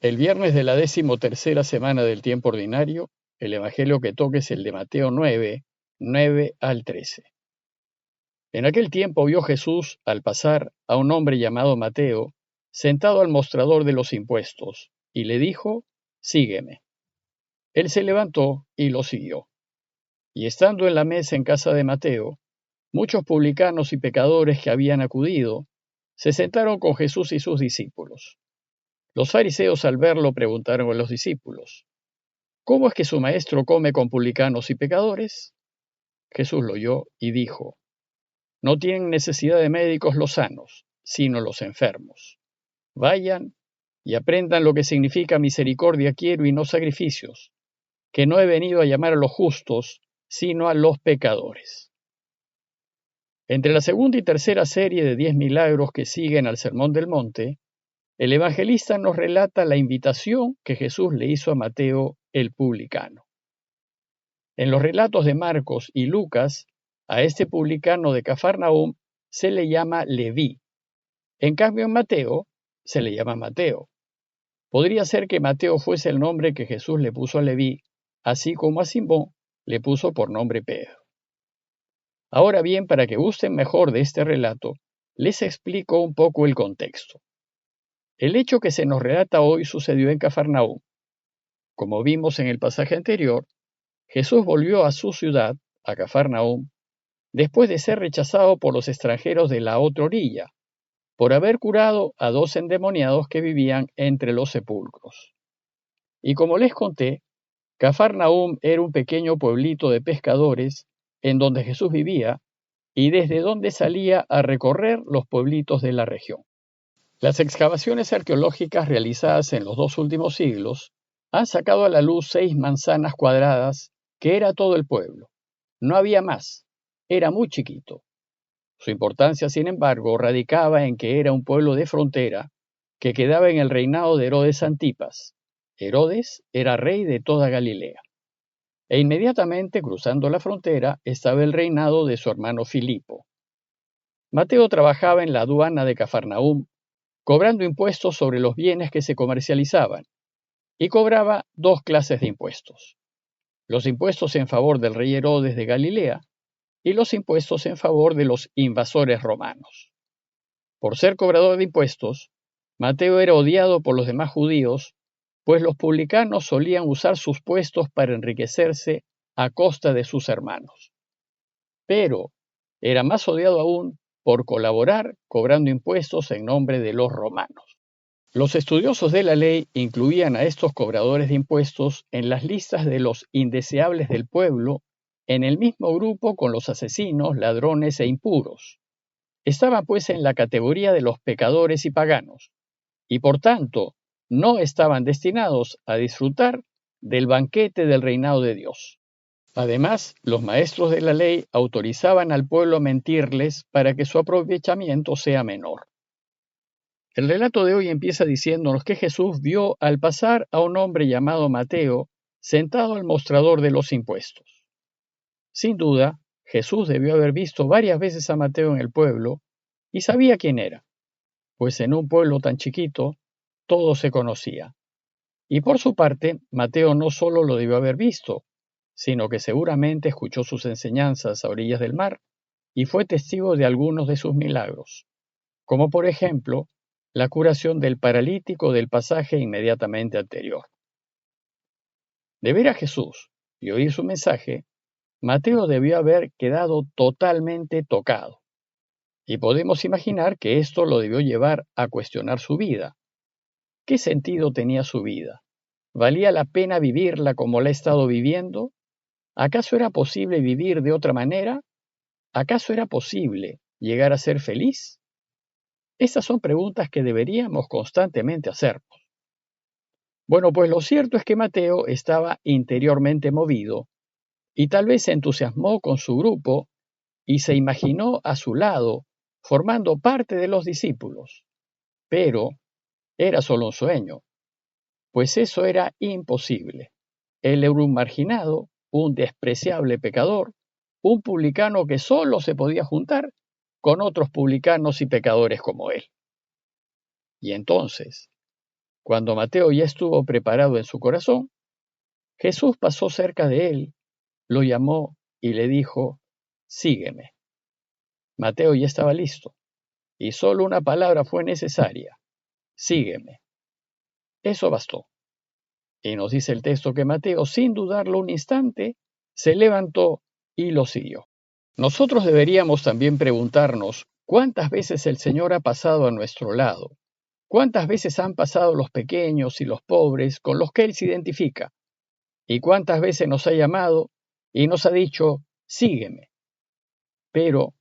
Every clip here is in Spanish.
El viernes de la 13ª semana del tiempo ordinario, el evangelio que toque es el de Mateo 9, 9 al 13. En aquel tiempo vio Jesús, al pasar, a un hombre llamado Mateo, sentado al mostrador de los impuestos, y le dijo: «Sígueme». Él se levantó y lo siguió. Y estando en la mesa en casa de Mateo, muchos publicanos y pecadores que habían acudido, se sentaron con Jesús y sus discípulos. Los fariseos, al verlo, preguntaron a los discípulos: «¿Cómo es que su maestro come con publicanos y pecadores?». Jesús lo oyó y dijo: «No tienen necesidad de médicos los sanos, sino los enfermos. Vayan y aprendan lo que significa misericordia quiero y no sacrificios, que no he venido a llamar a los justos, sino a los pecadores». Entre la segunda y tercera serie de 10 milagros que siguen al Sermón del Monte, el evangelista nos relata la invitación que Jesús le hizo a Mateo el publicano. En los relatos de Marcos y Lucas, a este publicano de Cafarnaúm se le llama Leví. En cambio, en Mateo se le llama Mateo. Podría ser que Mateo fuese el nombre que Jesús le puso a Leví, así como a Simón le puso por nombre Pedro. Ahora bien, para que gusten mejor de este relato, les explico un poco el contexto. El hecho que se nos relata hoy sucedió en Cafarnaúm. Como vimos en el pasaje anterior, Jesús volvió a su ciudad, a Cafarnaúm, después de ser rechazado por los extranjeros de la otra orilla, por haber curado a 2 endemoniados que vivían entre los sepulcros. Y como les conté, Cafarnaúm era un pequeño pueblito de pescadores en donde Jesús vivía y desde donde salía a recorrer los pueblitos de la región. Las excavaciones arqueológicas realizadas en los 2 últimos siglos han sacado a la luz 6 manzanas cuadradas, que era todo el pueblo. No había más, era muy chiquito. Su importancia, sin embargo, radicaba en que era un pueblo de frontera que quedaba en el reinado de Herodes Antipas. Herodes era rey de toda Galilea. E inmediatamente, cruzando la frontera, estaba el reinado de su hermano Filipo. Mateo trabajaba en la aduana de Cafarnaúm, cobrando impuestos sobre los bienes que se comercializaban, y cobraba 2 clases de impuestos: los impuestos en favor del rey Herodes de Galilea y los impuestos en favor de los invasores romanos. Por ser cobrador de impuestos, Mateo era odiado por los demás judíos, pues los publicanos solían usar sus puestos para enriquecerse a costa de sus hermanos. Pero era más odiado aún por colaborar cobrando impuestos en nombre de los romanos. Los estudiosos de la ley incluían a estos cobradores de impuestos en las listas de los indeseables del pueblo, en el mismo grupo con los asesinos, ladrones e impuros. Estaban pues en la categoría de los pecadores y paganos, y por tanto no estaban destinados a disfrutar del banquete del reinado de Dios. Además, los maestros de la ley autorizaban al pueblo a mentirles para que su aprovechamiento sea menor. El relato de hoy empieza diciéndonos que Jesús vio al pasar a un hombre llamado Mateo sentado al mostrador de los impuestos. Sin duda, Jesús debió haber visto varias veces a Mateo en el pueblo y sabía quién era, pues en un pueblo tan chiquito todo se conocía. Y por su parte, Mateo no solo lo debió haber visto, sino que seguramente escuchó sus enseñanzas a orillas del mar y fue testigo de algunos de sus milagros, como por ejemplo la curación del paralítico del pasaje inmediatamente anterior. De ver a Jesús y oír su mensaje, Mateo debió haber quedado totalmente tocado, y podemos imaginar que esto lo debió llevar a cuestionar su vida. ¿Qué sentido tenía su vida? ¿Valía la pena vivirla como la ha estado viviendo? ¿Acaso era posible vivir de otra manera? ¿Acaso era posible llegar a ser feliz? Estas son preguntas que deberíamos constantemente hacernos. Bueno, pues lo cierto es que Mateo estaba interiormente movido y tal vez se entusiasmó con su grupo y se imaginó a su lado formando parte de los discípulos. Pero era solo un sueño, pues eso era imposible. Él era un marginado, un despreciable pecador, un publicano que solo se podía juntar con otros publicanos y pecadores como él. Y entonces, Cuando Mateo ya estuvo preparado en su corazón, Jesús pasó cerca de él, lo llamó y le dijo: «Sígueme». Mateo ya estaba listo, y solo una palabra fue necesaria: «Sígueme». Eso bastó. Y nos dice el texto que Mateo, sin dudarlo un instante, se levantó y lo siguió. Nosotros deberíamos también preguntarnos cuántas veces el Señor ha pasado a nuestro lado, cuántas veces han pasado los pequeños y los pobres con los que Él se identifica, y cuántas veces nos ha llamado y nos ha dicho: «Sígueme». Pero,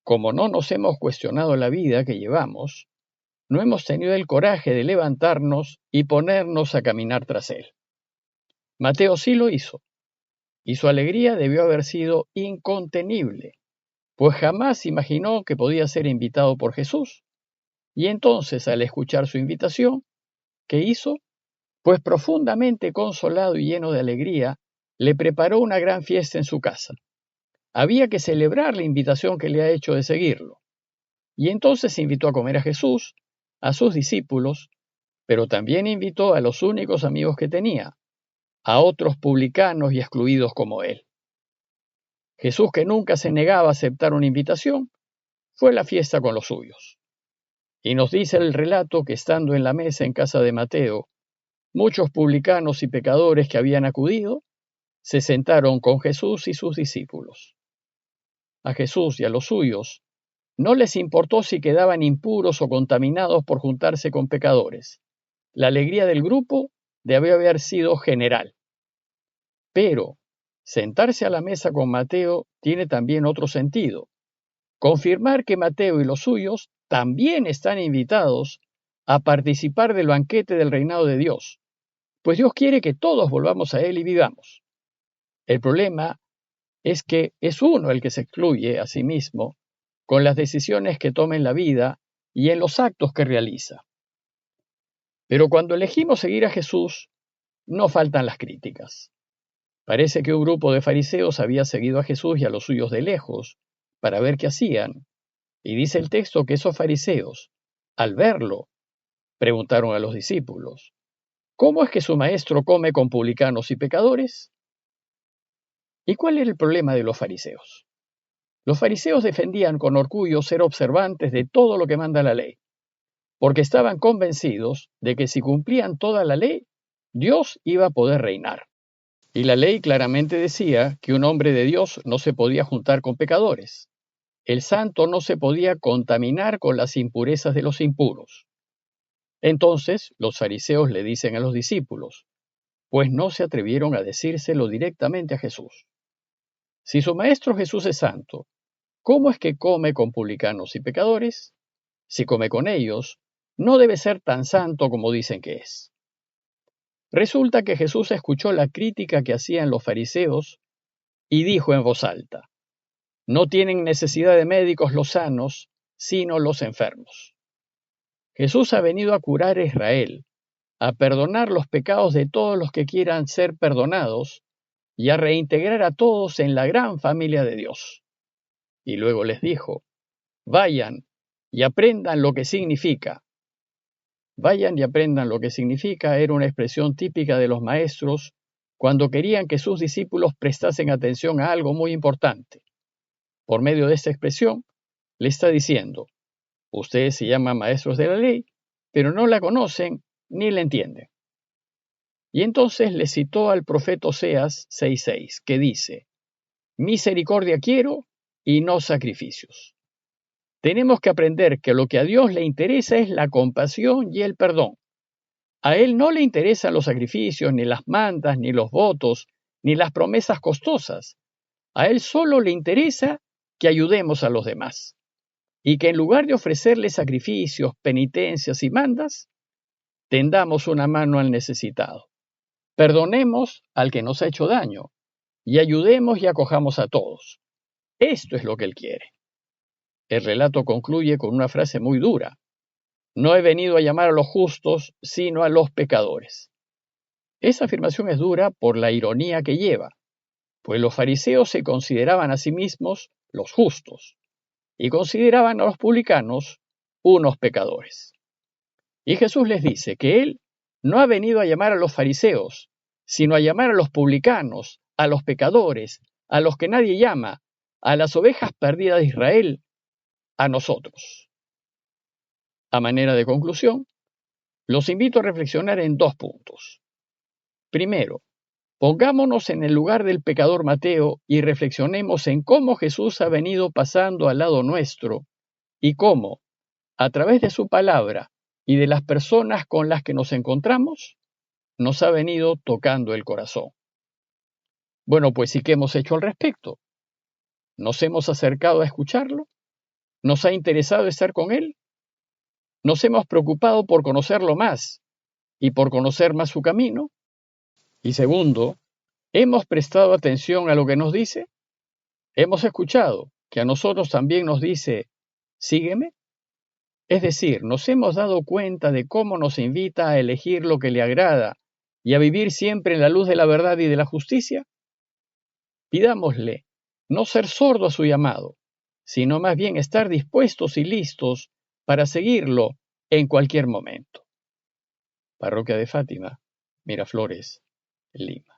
como no nos hemos cuestionado la vida que llevamos, no hemos tenido el coraje de levantarnos y ponernos a caminar tras Él. Mateo sí lo hizo, y su alegría debió haber sido incontenible, pues jamás imaginó que podía ser invitado por Jesús. Y entonces, al escuchar su invitación, ¿qué hizo? Pues profundamente consolado y lleno de alegría, le preparó una gran fiesta en su casa. Había que celebrar la invitación que le ha hecho de seguirlo. Y entonces invitó a comer a Jesús, a sus discípulos, pero también invitó a los únicos amigos que tenía, a otros publicanos y excluidos como él. Jesús, que nunca se negaba a aceptar una invitación, fue a la fiesta con los suyos. Y nos dice el relato que estando en la mesa en casa de Mateo, muchos publicanos y pecadores que habían acudido se sentaron con Jesús y sus discípulos. A Jesús y a los suyos no les importó si quedaban impuros o contaminados por juntarse con pecadores. La alegría del grupo debió haber sido general. Pero sentarse a la mesa con Mateo tiene también otro sentido: confirmar que Mateo y los suyos también están invitados a participar del banquete del reinado de Dios, pues Dios quiere que todos volvamos a Él y vivamos. El problema es que es uno el que se excluye a sí mismo con las decisiones que toma en la vida y en los actos que realiza. Pero cuando elegimos seguir a Jesús, no faltan las críticas. Parece que un grupo de fariseos había seguido a Jesús y a los suyos de lejos para ver qué hacían, y dice el texto que esos fariseos, al verlo, preguntaron a los discípulos: ¿cómo es que su maestro come con publicanos y pecadores? ¿Y cuál era el problema de los fariseos? Los fariseos defendían con orgullo ser observantes de todo lo que manda la ley, porque estaban convencidos de que si cumplían toda la ley, Dios iba a poder reinar. Y la ley claramente decía que un hombre de Dios no se podía juntar con pecadores. El santo no se podía contaminar con las impurezas de los impuros. Entonces los fariseos le dicen a los discípulos, pues no se atrevieron a decírselo directamente a Jesús: si su maestro Jesús es santo, ¿cómo es que come con publicanos y pecadores? Si come con ellos, no debe ser tan santo como dicen que es. Resulta que Jesús escuchó la crítica que hacían los fariseos y dijo en voz alta: no tienen necesidad de médicos los sanos, sino los enfermos. Jesús ha venido a curar a Israel, a perdonar los pecados de todos los que quieran ser perdonados y a reintegrar a todos en la gran familia de Dios. Y luego les dijo: vayan y aprendan lo que significa. Vayan y aprendan lo que significa era una expresión típica de los maestros cuando querían que sus discípulos prestasen atención a algo muy importante. Por medio de esta expresión, le está diciendo: ustedes se llaman maestros de la ley, pero no la conocen ni la entienden. Y entonces le citó al profeta Oseas 6:6, que dice: misericordia quiero y no sacrificios. Tenemos que aprender que lo que a Dios le interesa es la compasión y el perdón. A Él no le interesan los sacrificios, ni las mandas, ni los votos, ni las promesas costosas. A Él solo le interesa que ayudemos a los demás, y que en lugar de ofrecerle sacrificios, penitencias y mandas, tendamos una mano al necesitado. Perdonemos al que nos ha hecho daño, y ayudemos y acojamos a todos. Esto es lo que Él quiere. El relato concluye con una frase muy dura: no he venido a llamar a los justos, sino a los pecadores. Esa afirmación es dura por la ironía que lleva, pues los fariseos se consideraban a sí mismos los justos y consideraban a los publicanos unos pecadores. Y Jesús les dice que Él no ha venido a llamar a los fariseos, sino a llamar a los publicanos, a los pecadores, a los que nadie llama, a las ovejas perdidas de Israel, a nosotros. A manera de conclusión, los invito a reflexionar en 2 puntos. Primero, pongámonos en el lugar del pecador Mateo y reflexionemos en cómo Jesús ha venido pasando al lado nuestro y cómo, a través de su palabra y de las personas con las que nos encontramos, nos ha venido tocando el corazón. Bueno, pues ¿y qué hemos hecho al respecto? ¿Nos hemos acercado a escucharlo? ¿Nos ha interesado estar con él? ¿Nos hemos preocupado por conocerlo más y por conocer más su camino? Y segundo, ¿hemos prestado atención a lo que nos dice? ¿Hemos escuchado que a nosotros también nos dice, sígueme? Es decir, ¿nos hemos dado cuenta de cómo nos invita a elegir lo que le agrada y a vivir siempre en la luz de la verdad y de la justicia? Pidámosle no ser sordo a su llamado, sino más bien estar dispuestos y listos para seguirlo en cualquier momento. Parroquia de Fátima, Miraflores, Lima.